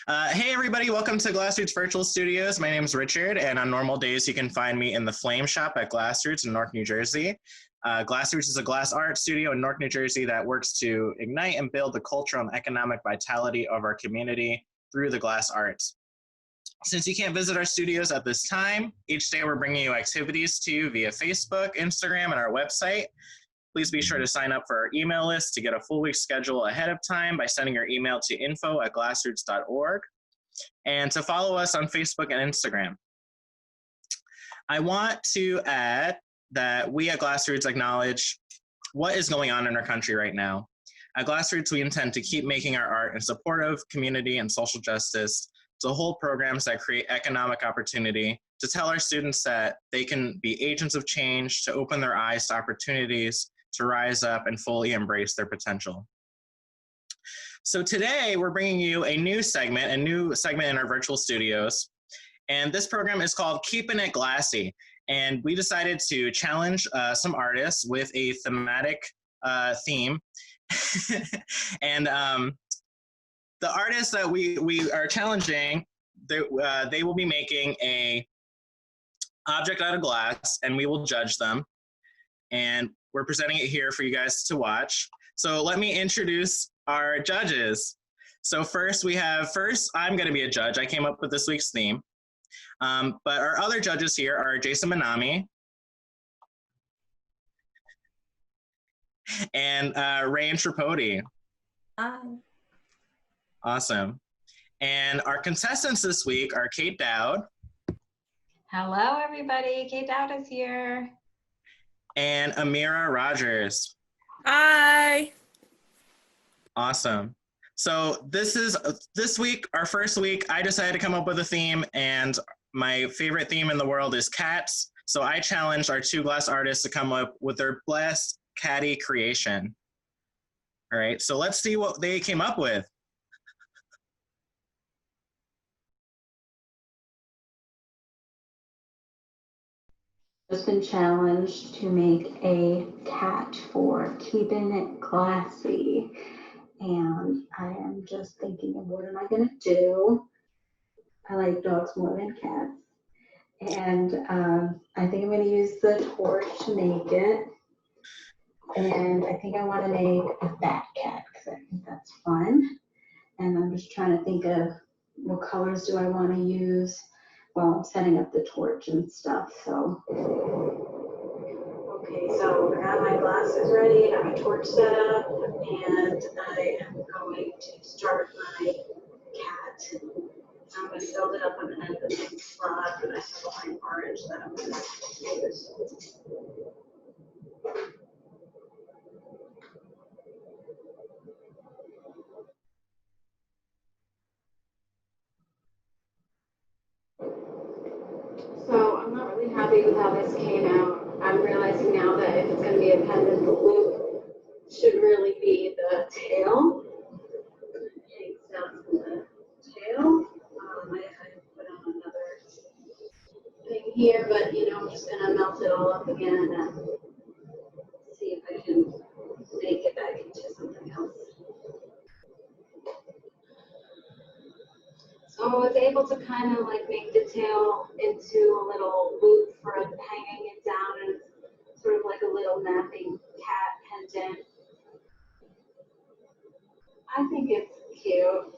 Hey everybody, welcome to Glassroots Virtual Studios. My name is Richard, and on normal days you can find me in the Flame Shop at Glassroots in Newark, New Jersey. Glassroots is a glass art studio in Newark, New Jersey that works to ignite and build the cultural and economic vitality of our community through the glass arts. Since you can't visit our studios at this time, each day we're bringing you activities to you via Facebook, Instagram, and our website. Please be sure to sign up for our email list to get a full week schedule ahead of time by sending your email to info@glassroots.org and to follow us on Facebook and Instagram. I want to add that we at Glassroots acknowledge what is going on in our country right now. At Glassroots, we intend to keep making our art in support of community and social justice, to hold programs that create economic opportunity, to tell our students that they can be agents of change, to open their eyes to opportunities, to rise up and fully embrace their potential. So today we're bringing you a new segment in our virtual studios. And this program is called Keeping It Glassy. And we decided to challenge some artists with a thematic theme. And the artists that we are challenging, they will be making a object out of glass and we will judge them. And we're presenting it here for you guys to watch. So let me introduce our judges. So first I'm gonna be a judge. I came up with this week's theme. But our other judges here are Jason Manami and Ray Tripodi. Hi. Awesome. And our contestants this week are Kate Dowd. Hello, everybody. Kate Dowd is here. And Amira Rogers. Hi. Awesome. So this week, our first week, I decided to come up with a theme, and my favorite theme in the world is cats. So I challenged our two glass artists to come up with their best catty creation. All right, so let's see what they came up with. Just been challenged to make a cat for Keeping It Glassy, and I am just thinking of what am I gonna do. I like dogs more than cats, and I think I'm gonna use the torch to make it, and I think I want to make a fat cat because I think that's fun, and I'm just trying to think of what colors do I want to use while I'm setting up the torch and stuff. So, okay, so I got my glasses ready, I have my torch set up, and I am going to start my cat. I'm going to build it up. I'm going to put some frog, and I have a line orange that I'm going to use. So I'm not really happy with how this came out. I'm realizing now that if it's going to be a pendant, the loop should really be the tail. It hangs down from the tail. I put on another thing here, but you know, I'm just going to melt it all up again and see if I can make it back into something else. So I was able to kind of like make the tail into a little loop for hanging it down, and it's sort of like a little napping cat pendant. I think it's cute.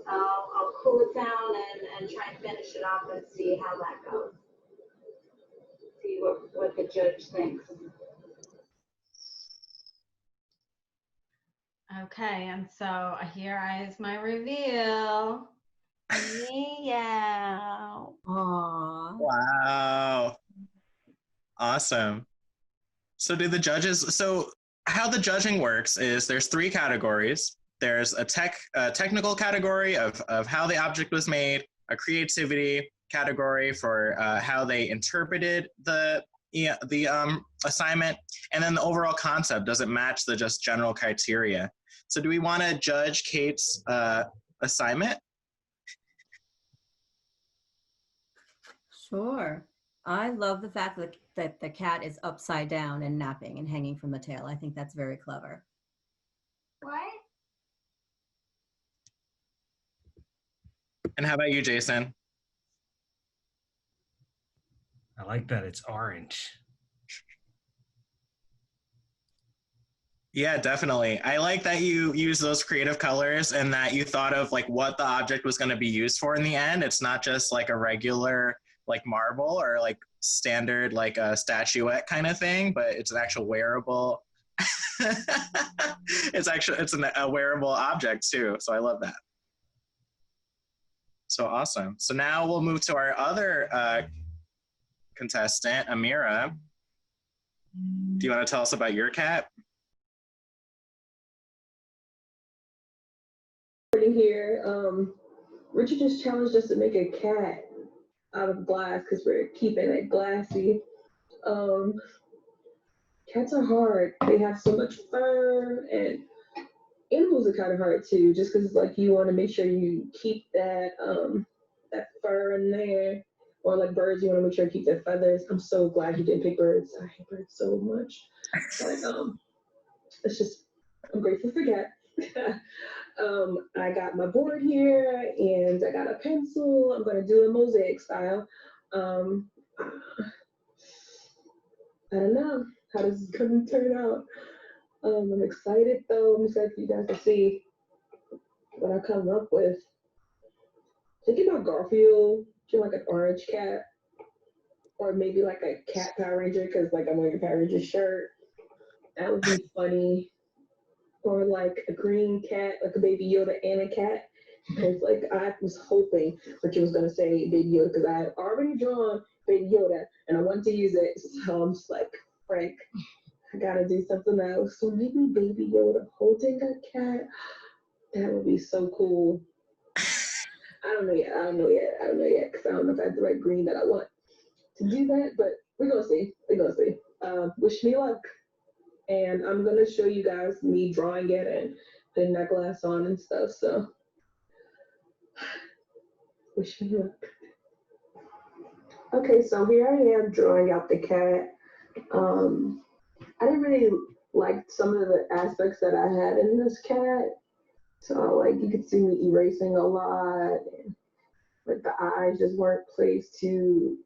I'll cool it down and try and finish it off and see how that goes. See what the judge thinks. Okay, and so here is my reveal. Meow. Aww. Wow. Awesome. So how the judging works is there's 3 categories. There's a technical category of how the object was made, a creativity category for how they interpreted the assignment, and then the overall concept. Does it match the just general criteria? So do we want to judge Kate's assignment? Sure. I love the fact that the cat is upside down and napping and hanging from the tail. I think that's very clever. What? And how about you, Jason? I like that it's orange. Yeah, definitely. I like that you use those creative colors and that you thought of like what the object was going to be used for in the end. It's not just like a regular like marble or like standard like a statuette kind of thing, but it's an actual wearable. A wearable object too. So I love that. So awesome. So now we'll move to our other contestant, Amira. Do you want to tell us about your cat? Here, Richard just challenged us to make a cat out of glass because we're keeping it glassy. Um, Cats are hard. They have so much fur, and animals are kind of hard too. Just because like you want to make sure you keep that fur in there, or like birds, you want to make sure you keep their feathers. I'm so glad you didn't pick birds. I hate birds so much. But it's just I'm grateful for cats. I got my board here and I got a pencil. I'm gonna do a mosaic style. Um, I don't know how this is gonna turn out. I'm excited though. I'm excited for you guys to see what I come up with. Thinking about Garfield, doing like an orange cat, or maybe like a cat Power Ranger because like I'm wearing a Power Ranger shirt. That would be funny. Or like a green cat, like a baby Yoda and a cat. Because like I was hoping that you was gonna say baby Yoda because I had already drawn baby Yoda and I wanted to use it. So I'm just like, Frank, I gotta do something else. So maybe baby Yoda holding a cat. That would be so cool. I don't know yet. Because I don't know if I have the right green that I want to do that. But we're gonna see. Wish me luck. And I'm gonna show you guys me drawing it and putting that glass on and stuff. So wish me luck. Okay, so here I am drawing out the cat. I didn't really like some of the aspects that I had in this cat. So like you could see me erasing a lot, and like the eyes just weren't placed to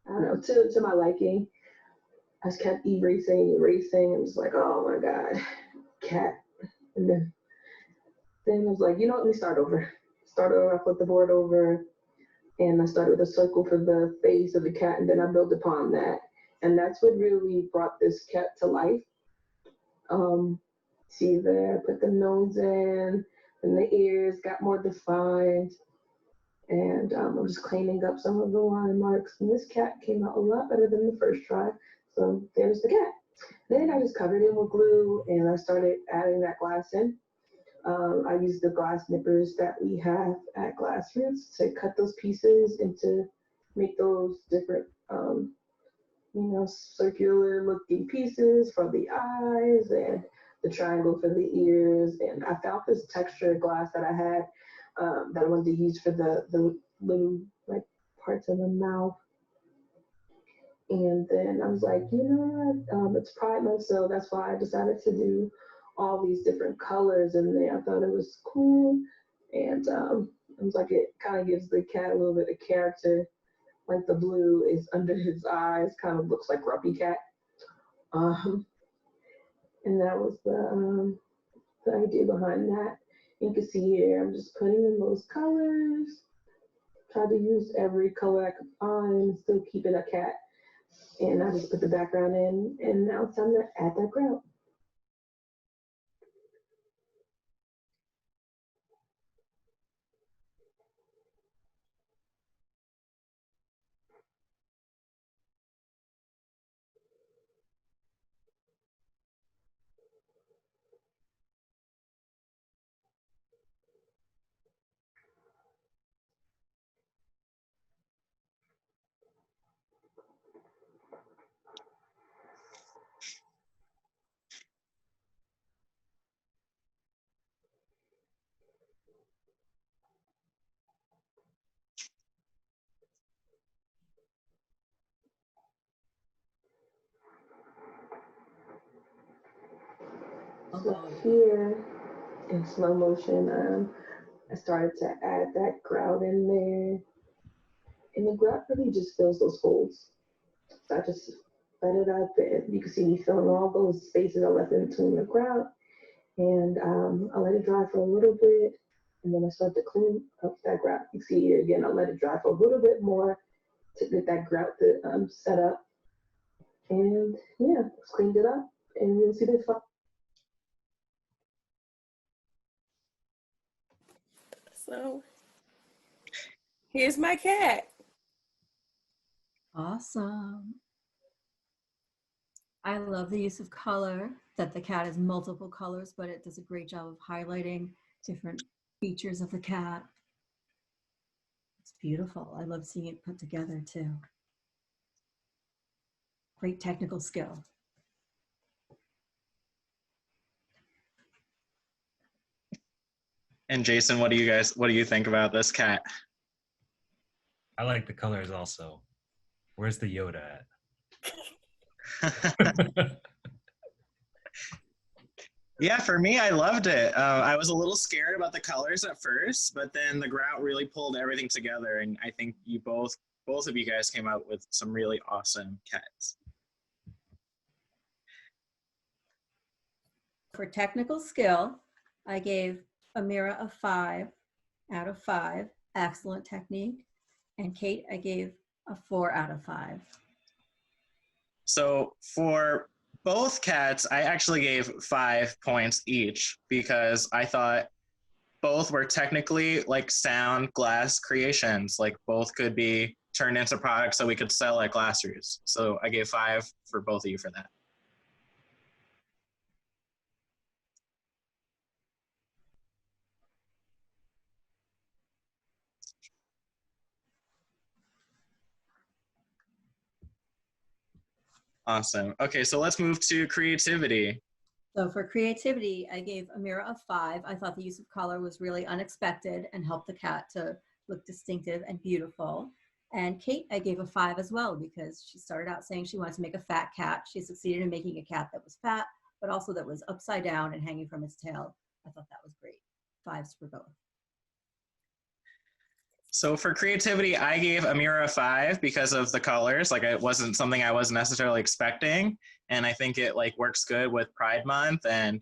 I don't know to my liking. I just kept erasing, and was like, oh my god, cat. And then I was like, you know what, let me start over. Start over, I put the board over, and I started with a circle for the face of the cat, and then I built upon that. And that's what really brought this cat to life. See there, put the nose in, and the ears got more defined. And I'm just cleaning up some of the line marks. And this cat came out a lot better than the first try. So there's the cat. Then I just covered it with glue, and I started adding that glass in. I used the glass nippers that we have at Glassroots to cut those pieces and to make those different, circular looking pieces for the eyes and the triangle for the ears. And I found this texture glass that I had that I wanted to use for the little like parts of the mouth. And then I was like, you know what? It's Pride Month, so that's why I decided to do all these different colors in there. I thought it was cool, and I was like, it kind of gives the cat a little bit of character. Like the blue is under his eyes, kind of looks like Grumpy Cat. Um, and that was the idea behind that. You can see here, I'm just putting in those colors. Try to use every color I could find, still keeping a cat. And I just put the background in, and now it's time to add that ground. So here in slow motion, I'm I started to add that grout in there. And the grout really just fills those holes. So I just let it out there. You can see me filling all those spaces I left in between the grout. And I let it dry for a little bit. And then I start to clean up that grout. You see here again, I let it dry for a little bit more to get that grout to set up. And yeah, just cleaned it up. And you'll see the So here's my cat. Awesome. I love the use of color, that the cat has multiple colors, but it does a great job of highlighting different features of the cat. It's beautiful. I love seeing it put together too. Great technical skill. And Jason, what do you think about this cat? I like the colors also. Where's the Yoda at? Yeah, for me, I loved it. I was a little scared about the colors at first, but then the grout really pulled everything together, and I think you both of you guys came out with some really awesome cats. For technical skill, I gave Amira a 5 out of 5. Excellent technique. And Kate, I gave a 4 out of 5. So for both cats, I actually gave 5 points each because I thought both were technically like sound glass creations. Like both could be turned into products that we could sell at Glassroots. So I gave 5 for both of you for that. Awesome. Okay, so let's move to creativity. So for creativity, I gave Amira a 5. I thought the use of color was really unexpected and helped the cat to look distinctive and beautiful. And Kate, I gave a 5 as well because she started out saying she wanted to make a fat cat. She succeeded in making a cat that was fat, but also that was upside down and hanging from its tail. I thought that was great. 5s for both. So for creativity, I gave Amira a 5 because of the colors. Like it wasn't something I wasn't necessarily expecting. And I think it like works good with Pride Month and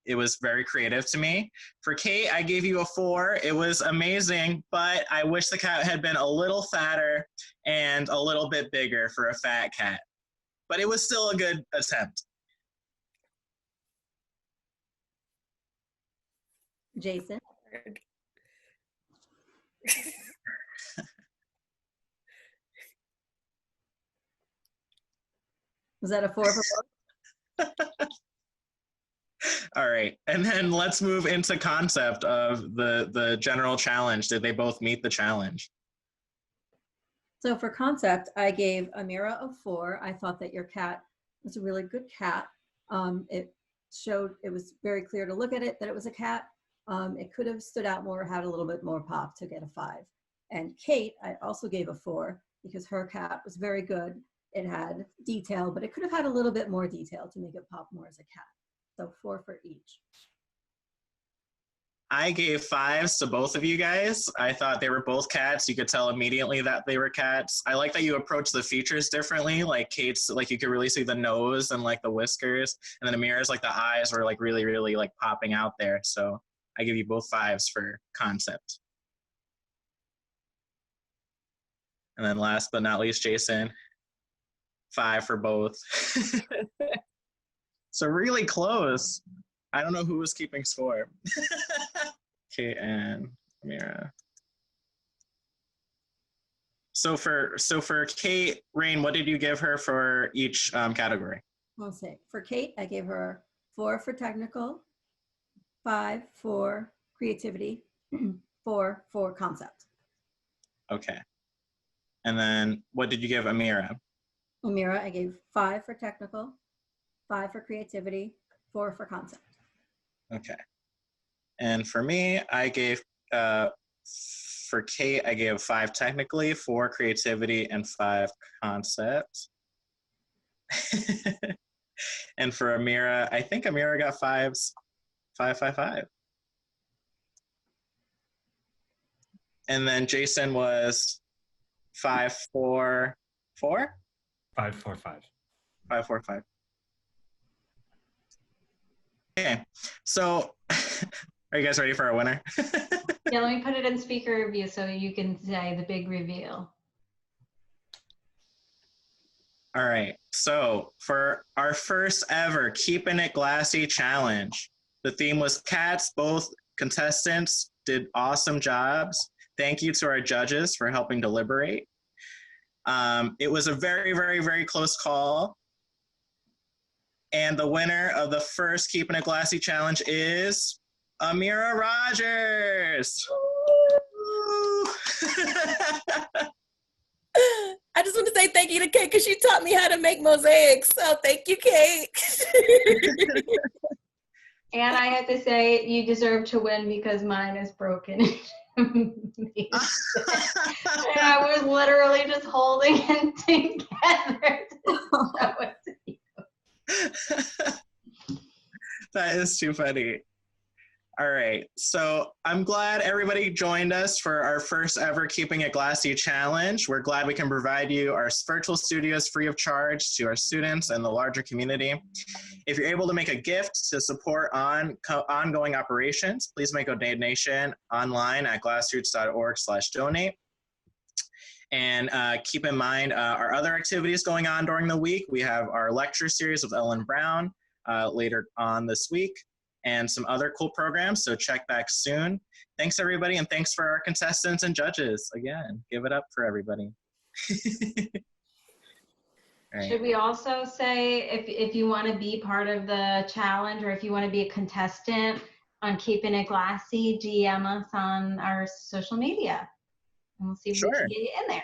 it was very creative to me. For Kate, I gave you a 4. It was amazing, but I wish the cat had been a little fatter and a little bit bigger for a fat cat. But it was still a good attempt. Jason? Was that a 4 for both? All right. And then let's move into concept of the general challenge. Did they both meet the challenge? So for concept, I gave Amira a 4. I thought that your cat was a really good cat. It was very clear to look at it that it was a cat. It could have stood out more, had a little bit more pop to get a 5. And Kate, I also gave a 4 because her cat was very good. It had detail, but it could have had a little bit more detail to make it pop more as a cat. So 4 for each. I gave 5s to both of you guys. I thought they were both cats. You could tell immediately that they were cats. I like that you approach the features differently. Like Kate's, like you could really see the nose and like the whiskers. And then Amira's, like the eyes were like really, really like popping out there. So I give you both 5s for concept. And then last but not least, Jason, 5 for both. So really close. I don't know who was keeping score. Kate and Amira. So for Kate, Rain, what did you give her for each category? I'll say for Kate, I gave her 4 for technical, 5 for creativity, 4 for concept. Okay. And then what did you give Amira? Amira, I gave 5 for technical, 5 for creativity, 4 for concept. Okay. And for me, I gave, for Kate, I gave 5 technically, 4 creativity, and 5 concept. And for Amira, I think Amira got 5s, 5, 5, 5. And then Jason was 544? 545. 545. Okay, so are you guys ready for our winner? Yeah, let me put it in speaker review so you can say the big reveal. All right, so for our first ever Keeping It Glassy challenge, the theme was cats. Both contestants did awesome jobs. Thank you to our judges for helping deliberate. It was a very, very, very close call. And the winner of the first Keeping It Glassy challenge is Amira Rogers. I just want to say thank you to Kate because she taught me how to make mosaics. So thank you, Kate. And I have to say, you deserve to win because mine is broken. And I was literally just holding it together to show it to you. That is too funny. All right, so I'm glad everybody joined us for our first ever Keeping It Glassy challenge. We're glad we can provide you our virtual studios free of charge to our students and the larger community. If you're able to make a gift to support ongoing operations, please make a donation online at glassroots.org/donate. And keep in mind our other activities going on during the week. We have our lecture series with Ellen Brown later on this week, and some other cool programs, so check back soon. Thanks, everybody, and thanks for our contestants and judges. Again, give it up for everybody. Right. Should we also say, if you want to be part of the challenge or if you want to be a contestant on Keeping It Glassy, DM us on our social media, and we'll see if we Sure. can get you in there.